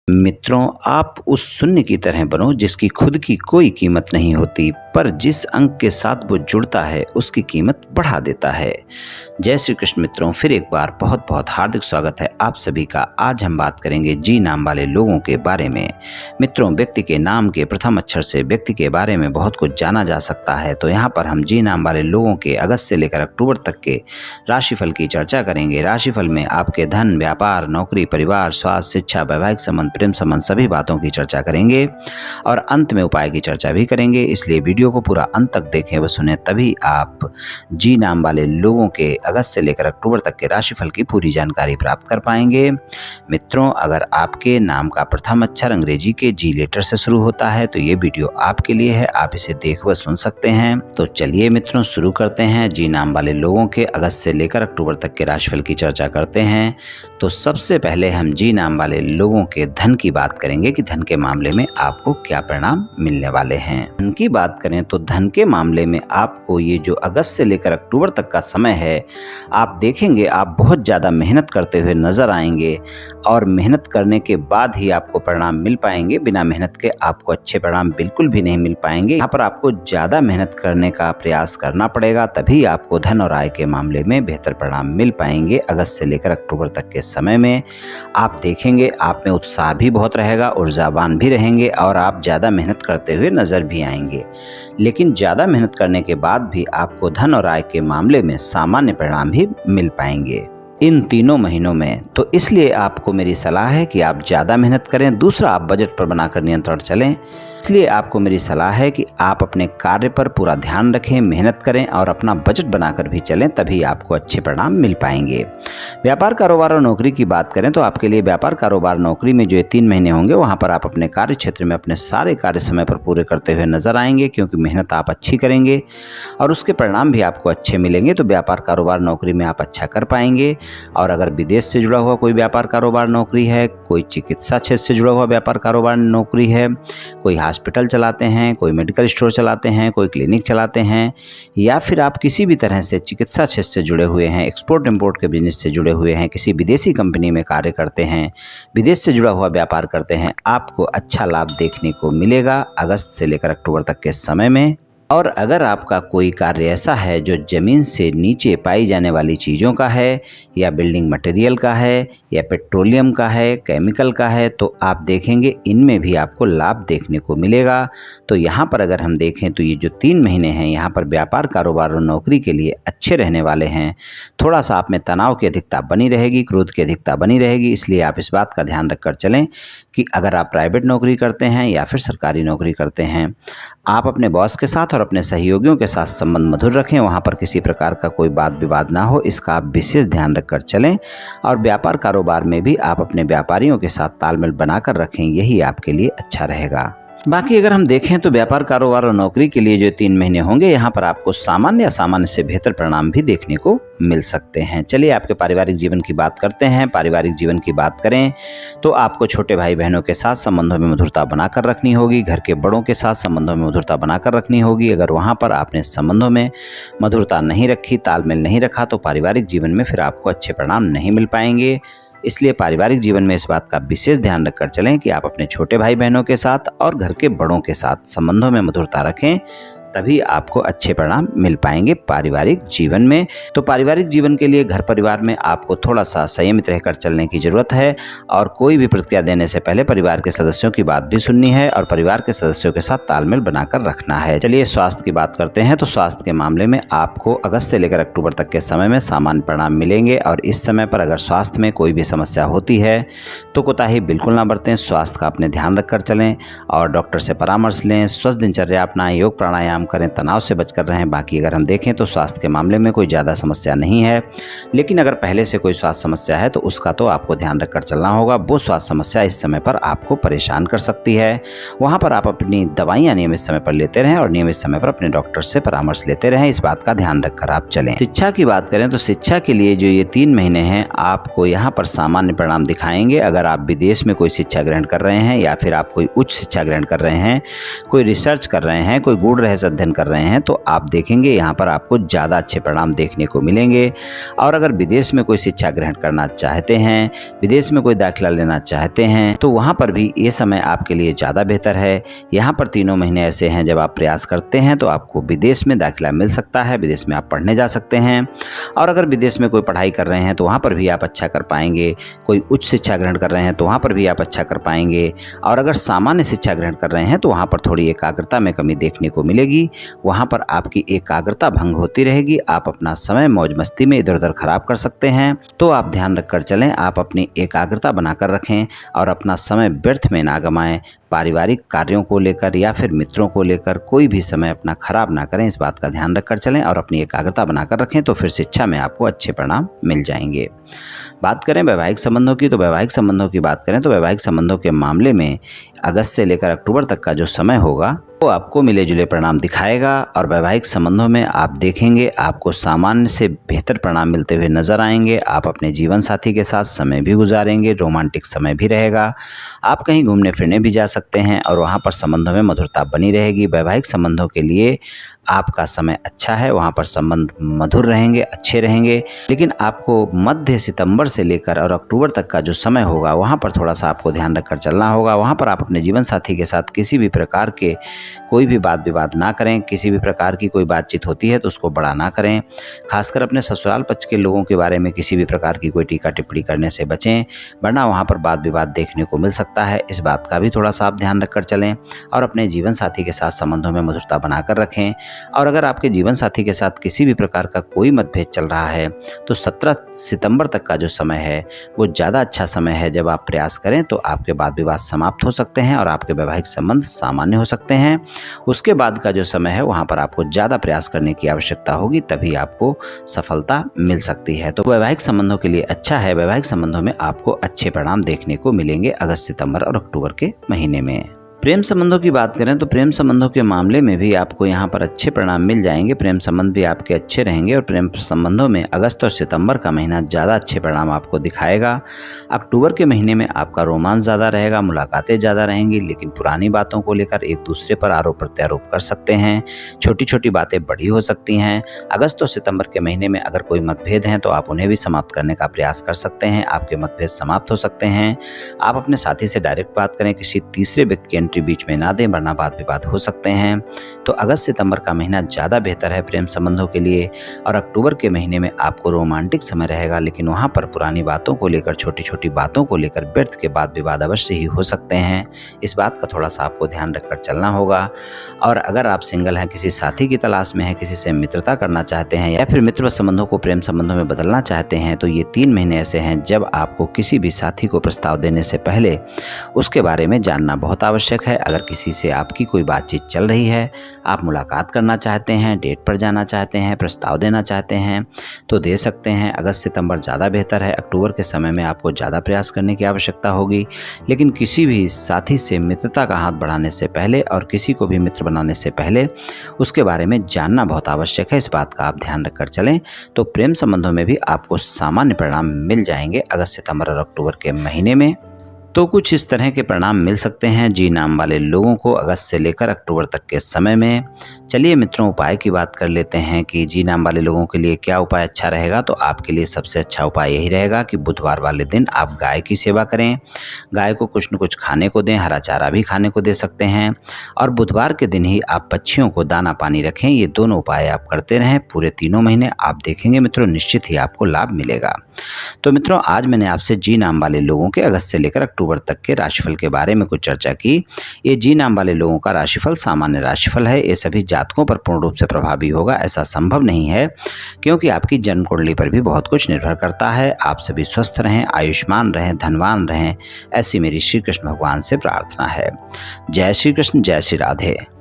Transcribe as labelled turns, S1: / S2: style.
S1: मित्रों, आप उस शून्य की तरह बनो जिसकी खुद की कोई कीमत नहीं होती, पर जिस अंक के साथ वो जुड़ता है उसकी कीमत बढ़ा देता है। जय श्री कृष्ण मित्रों, फिर एक बार बहुत बहुत हार्दिक स्वागत है आप सभी का। आज हम बात करेंगे जी नाम वाले लोगों के बारे में। मित्रों, व्यक्ति के नाम के प्रथम अक्षर से व्यक्ति के बारे में बहुत कुछ जाना जा सकता है। तो यहाँ पर हम जी नाम वाले लोगों के अगस्त से लेकर अक्टूबर तक के राशिफल की चर्चा करेंगे। राशिफल में आपके धन, व्यापार, नौकरी, परिवार, स्वास्थ्य, शिक्षा, वैवाहिक संबंध, प्रेम संबंध सभी बातों की चर्चा करेंगे और अंत में उपाय की चर्चा भी करेंगे। इसलिए वीडियो को पूरा अंत तक देखें व सुने, तभी आप जी नाम वाले लोगों के अगस्त से लेकर अक्टूबर तक के राशिफल की पूरी जानकारी प्राप्त कर पाएंगे। मित्रों, अगर आपके नाम का प्रथम अक्षर अंग्रेजी के जी लेटर से शुरू होता है तो ये वीडियो आपके लिए है, आप इसे देख व सुन सकते हैं। तो चलिए मित्रों, शुरू करते हैं। जी नाम वाले लोगों के अगस्त से लेकर अक्टूबर तक के राशिफल की चर्चा करते हैं। तो सबसे पहले हम जी नाम वाले लोगों के धन की बात करेंगे कि धन के मामले में आपको क्या परिणाम मिलने वाले हैं। धन की बात करें तो धन के मामले में आपको ये जो अगस्त से लेकर अक्टूबर तक का समय है, आप देखेंगे आप बहुत ज़्यादा मेहनत करते हुए नजर आएंगे और मेहनत करने के बाद ही आपको परिणाम मिल पाएंगे। बिना मेहनत के आपको अच्छे परिणाम बिल्कुल भी नहीं मिल पाएंगे। यहाँ पर आपको ज़्यादा मेहनत करने का प्रयास करना पड़ेगा, तभी आपको धन और आय के मामले में बेहतर परिणाम मिल पाएंगे। अगस्त से लेकर अक्टूबर तक के समय में आप देखेंगे आप में उत्साह भी बहुत रहेगा, ऊर्जावान भी रहेंगे और आप ज़्यादा मेहनत करते हुए नजर भी आएंगे। लेकिन ज़्यादा मेहनत करने के बाद भी आपको धन और आय के मामले में सामान्य परिणाम ही मिल पाएंगे इन तीनों महीनों में। तो इसलिए आपको मेरी सलाह है कि आप ज़्यादा मेहनत करें। दूसरा, आप बजट पर बनाकर नियंत्रण चलें। इसलिए आपको मेरी सलाह है कि आप अपने कार्य पर पूरा ध्यान रखें, मेहनत करें और अपना बजट बनाकर भी चलें, तभी आपको अच्छे परिणाम मिल पाएंगे। व्यापार, कारोबार और नौकरी की बात करें तो आपके लिए व्यापार, कारोबार, नौकरी में जो ये 3 महीने होंगे वहाँ पर आप अपने कार्य क्षेत्र में अपने सारे कार्य समय पर पूरे करते हुए नजर आएंगे, क्योंकि मेहनत आप अच्छी करेंगे और उसके परिणाम भी आपको अच्छे मिलेंगे। तो व्यापार, कारोबार, नौकरी में आप अच्छा कर पाएंगे। और अगर विदेश से जुड़ा हुआ कोई व्यापार, कारोबार, नौकरी है, कोई चिकित्सा क्षेत्र से जुड़ा हुआ व्यापार, कारोबार, नौकरी है, कोई हॉस्पिटल चलाते हैं, कोई मेडिकल स्टोर चलाते हैं, कोई क्लिनिक चलाते हैं, या फिर आप किसी भी तरह से चिकित्सा क्षेत्र से जुड़े हुए हैं, एक्सपोर्ट इंपोर्ट के बिजनेस से जुड़े हुए हैं, किसी विदेशी कंपनी में कार्य करते हैं, विदेश से जुड़ा हुआ व्यापार करते हैं, आपको अच्छा लाभ देखने को मिलेगा अगस्त से लेकर अक्टूबर तक के समय में। और अगर आपका कोई कार्य ऐसा है जो ज़मीन से नीचे पाई जाने वाली चीज़ों का है, या बिल्डिंग मटेरियल का है, या पेट्रोलियम का है, केमिकल का है, तो आप देखेंगे इनमें भी आपको लाभ देखने को मिलेगा। तो यहाँ पर अगर हम देखें तो ये जो 3 महीने हैं यहाँ पर व्यापार, कारोबार और नौकरी के लिए अच्छे रहने वाले हैं। थोड़ा सा आप में तनाव की अधिकता बनी रहेगी, क्रोध की अधिकता बनी रहेगी। इसलिए आप इस बात का ध्यान रखकर चलें कि अगर आप प्राइवेट नौकरी करते हैं या फिर सरकारी नौकरी करते हैं, आप अपने बॉस के साथ और अपने सहयोगियों के साथ संबंध मधुर रखें। वहाँ पर किसी प्रकार का कोई वाद विवाद ना हो, इसका आप विशेष ध्यान रखकर चलें। और व्यापार, कारोबार में भी आप अपने व्यापारियों के साथ तालमेल बनाकर रखें, यही आपके लिए अच्छा रहेगा। बाकी अगर हम देखें तो व्यापार, कारोबार और नौकरी के लिए जो 3 महीने होंगे यहाँ पर आपको सामान्य या सामान्य से बेहतर परिणाम भी देखने को मिल सकते हैं। चलिए आपके पारिवारिक जीवन की बात करते हैं। पारिवारिक जीवन की बात करें तो आपको छोटे भाई बहनों के साथ संबंधों में मधुरता बनाकर रखनी होगी, घर के बड़ों के साथ संबंधों में मधुरता बनाकर रखनी होगी। अगर वहाँ पर आपने संबंधों में मधुरता नहीं रखी, तालमेल नहीं रखा, तो पारिवारिक जीवन में फिर आपको अच्छे परिणाम नहीं मिल पाएंगे। इसलिए पारिवारिक जीवन में इस बात का विशेष ध्यान रखकर चलें कि आप अपने छोटे भाई बहनों के साथ और घर के बड़ों के साथ संबंधों में मधुरता रखें, तभी आपको अच्छे परिणाम मिल पाएंगे पारिवारिक जीवन में। तो पारिवारिक जीवन के लिए घर परिवार में आपको थोड़ा सा संयमित रहकर चलने की जरूरत है और कोई भी प्रतिक्रिया देने से पहले परिवार के सदस्यों की बात भी सुननी है और परिवार के सदस्यों के साथ तालमेल बनाकर रखना है। चलिए स्वास्थ्य की बात करते हैं। तो स्वास्थ्य के मामले में आपको अगस्त से लेकर अक्टूबर तक के समय में सामान्य परिणाम मिलेंगे और इस समय पर अगर स्वास्थ्य में कोई भी समस्या होती है तो कोताही बिल्कुल ना बरतें। स्वास्थ्य का अपने ध्यान रखकर चलें और डॉक्टर से परामर्श लें, स्वस्थ दिनचर्या अपनाएं, योग प्राणायाम करें, तनाव से बचकर रहें। बाकी अगर हम देखें तो स्वास्थ्य के मामले में कोई ज़्यादा समस्या नहीं है, लेकिन अगर पहले से कोई स्वास्थ्य समस्या है तो उसका तो आपको ध्यान रखकर चलना होगा। वो स्वास्थ्य समस्या इस समय पर आपको परेशान कर सकती है। वहाँ पर आप अपनी दवाइयाँ नियमित समय पर लेते रहें और नियमित समय पर अपने डॉक्टर से परामर्श लेते रहें। इस बात का ध्यान रखकर आप चलें। शिक्षा की बात करें तो शिक्षा के लिए जो ये 3 महीने हैं आपको यहाँ पर सामान्य परिणाम दिखाएंगे। अगर आप विदेश में कोई शिक्षा ग्रहण कर रहे हैं या फिर आप कोई उच्च शिक्षा ग्रहण कर रहे हैं, कोई रिसर्च कर रहे हैं, कोई गूढ़ रहस्य अध्ययन कर रहे हैं तो आप देखेंगे यहाँ पर आपको ज़्यादा अच्छे परिणाम देखने को मिलेंगे। और अगर विदेश में कोई शिक्षा ग्रहण करना चाहते हैं, विदेश में कोई दाखिला लेना चाहते हैं, तो वहाँ पर भी ये समय आपके लिए ज़्यादा बेहतर है। यहाँ पर तीनों महीने ऐसे हैं जब आप प्रयास करते हैं तो आपको विदेश में दाखिला मिल सकता है, विदेश में आप पढ़ने जा सकते हैं। और अगर विदेश में कोई पढ़ाई कर रहे हैं तो वहाँ पर भी आप अच्छा कर पाएंगे। कोई उच्च शिक्षा ग्रहण कर रहे हैं तो वहाँ पर भी आप अच्छा कर पाएंगे। और अगर सामान्य शिक्षा ग्रहण कर रहे हैं तो वहाँ पर थोड़ी एकाग्रता में कमी देखने को मिलेगी। वहाँ पर आपकी एकाग्रता भंग होती रहेगी, आप अपना समय मौज मस्ती में इधर उधर खराब कर सकते हैं। तो आप ध्यान रखकर चलें, आप अपनी एकाग्रता बनाकर रखें और अपना समय व्यर्थ में ना गंवाएं। पारिवारिक कार्यों को लेकर या फिर मित्रों को लेकर कोई भी समय अपना खराब ना करें, इस बात का ध्यान रखकर चलें और अपनी एकाग्रता बनाकर रखें, तो फिर शिक्षा में आपको अच्छे परिणाम मिल जाएंगे। बात करें वैवाहिक संबंधों की, तो वैवाहिक संबंधों की बात करें तो वैवाहिक संबंधों के मामले में अगस्त से लेकर अक्टूबर तक का जो समय होगा वो आपको मिले जुले परिणाम दिखाएगा। और वैवाहिक संबंधों में आप देखेंगे आपको सामान्य से बेहतर परिणाम मिलते हुए नजर आएंगे। आप अपने जीवन साथी के साथ समय भी गुजारेंगे, रोमांटिक समय भी रहेगा। आप कहीं घूमने फिरने भी जा सकते हैं और वहाँ पर संबंधों में मधुरता बनी रहेगी। वैवाहिक संबंधों के लिए आपका समय अच्छा है, वहाँ पर संबंध मधुर रहेंगे, अच्छे रहेंगे। लेकिन आपको मध्य सितंबर से लेकर और अक्टूबर तक का जो समय होगा वहाँ पर थोड़ा सा आपको ध्यान रखकर चलना होगा। वहाँ पर आप अपने जीवन साथी के साथ किसी भी प्रकार के कोई भी वाद विवाद ना करें। किसी भी प्रकार की कोई बातचीत होती है तो उसको बड़ा ना करें। खासकर अपने ससुराल पक्ष के लोगों के बारे में किसी भी प्रकार की कोई टीका टिप्पणी करने से बचें, वरना वहाँ पर वाद विवाद देखने को मिल सकता है। इस बात का भी थोड़ा सा आप ध्यान रखकर चलें और अपने जीवन साथी के साथ संबंधों में मधुरता बनाकर रखें। और अगर आपके जीवन साथी के साथ किसी भी प्रकार का कोई मतभेद चल रहा है तो 17 सितंबर तक का जो समय है वो ज़्यादा अच्छा समय है। जब आप प्रयास करें तो आपके वाद विवाद समाप्त हो सकते हैं और आपके वैवाहिक संबंध सामान्य हो सकते हैं। उसके बाद का जो समय है वहाँ पर आपको ज़्यादा प्रयास करने की आवश्यकता होगी, तभी आपको सफलता मिल सकती है। तो वैवाहिक संबंधों के लिए अच्छा है। वैवाहिक संबंधों में आपको अच्छे परिणाम देखने को मिलेंगे अगस्त, सितंबर और अक्टूबर के महीने में। प्रेम संबंधों की बात करें तो प्रेम संबंधों के मामले में भी आपको यहाँ पर अच्छे परिणाम मिल जाएंगे। प्रेम संबंध भी आपके अच्छे रहेंगे और प्रेम संबंधों में अगस्त और सितंबर का महीना ज़्यादा अच्छे परिणाम आपको दिखाएगा। अक्टूबर के महीने में आपका रोमांस ज़्यादा रहेगा, मुलाकातें ज़्यादा रहेंगी, लेकिन पुरानी बातों को लेकर एक दूसरे पर आरोप प्रत्यारोप कर सकते हैं। छोटी छोटी बातें बड़ी हो सकती हैं। अगस्त और सितंबर के महीने में अगर कोई मतभेद हैं तो आप उन्हें भी समाप्त करने का प्रयास कर सकते हैं। आपके मतभेद समाप्त हो सकते हैं। आप अपने साथी से डायरेक्ट बात करें, किसी तीसरे व्यक्ति की एंट्री बीच में ना दें, वरना वाद विवाद हो सकते हैं। तो अगस्त सितंबर का महीना ज़्यादा बेहतर है प्रेम संबंधों के लिए। और अक्टूबर के महीने में आपको रोमांटिक समय रहेगा, लेकिन वहाँ पर पुरानी बातों को लेकर, छोटी छोटी बातों को लेकर व्यर्थ के वाद विवाद अवश्य ही हो सकते हैं। इस बात का थोड़ा सा आपको ध्यान रखकर चलना होगा। और अगर आप सिंगल हैं, किसी साथी की तलाश में हैं, किसी से मित्रता करना चाहते हैं या फिर मित्र संबंधों को प्रेम संबंधों में बदलना चाहते हैं, तो ये 3 महीने ऐसे हैं जब आपको किसी भी साथी को प्रस्ताव देने से पहले उसके बारे में जानना बहुत आवश्यक है। अगर किसी से आपकी कोई बातचीत चल रही है, आप मुलाकात करना चाहते हैं, डेट पर जाना चाहते हैं, प्रस्ताव देना चाहते हैं, तो दे सकते हैं। अगस्त सितंबर ज़्यादा बेहतर है। अक्टूबर के समय में आपको ज़्यादा प्रयास करने की आवश्यकता होगी, लेकिन किसी भी साथी से मित्रता का हाथ बढ़ाने से पहले और किसी को भी मित्र बनाने से पहले उसके बारे में जानना बहुत आवश्यक है। इस बात का आप ध्यान रखकर चलें, तो प्रेम संबंधों में भी आपको सामान्य परिणाम मिल जाएंगे अगस्त, सितंबर और अक्टूबर के महीने में। तो कुछ इस तरह के परिणाम मिल सकते हैं जी नाम वाले लोगों को अगस्त से लेकर अक्टूबर तक के समय में। चलिए मित्रों, उपाय की बात कर लेते हैं कि जी नाम वाले लोगों के लिए क्या उपाय अच्छा रहेगा। तो आपके लिए सबसे अच्छा उपाय यही रहेगा कि बुधवार वाले दिन आप गाय की सेवा करें। गाय को कुछ न कुछ खाने को दें, हरा चारा भी खाने को दे सकते हैं। और बुधवार के दिन ही आप पक्षियों को दाना पानी रखें। ये दोनों उपाय आप करते रहें पूरे 3 महीने, आप देखेंगे मित्रों निश्चित ही आपको लाभ मिलेगा। तो मित्रों, आज मैंने आपसे जी नाम वाले लोगों के अगस्त से लेकर अक्टूबर तक के राशिफल के बारे में कुछ चर्चा की। ये जी नाम वाले लोगों का राशिफल सामान्य राशिफल है। ये सभी जातकों पर पूर्ण रूप से प्रभावी होगा ऐसा संभव नहीं है, क्योंकि आपकी जन्म कुंडली पर भी बहुत कुछ निर्भर करता है। आप सभी स्वस्थ रहें, आयुष्मान रहें, धनवान रहें, ऐसी मेरी श्री कृष्ण भगवान से प्रार्थना है। जय श्री कृष्ण, जय श्री राधे।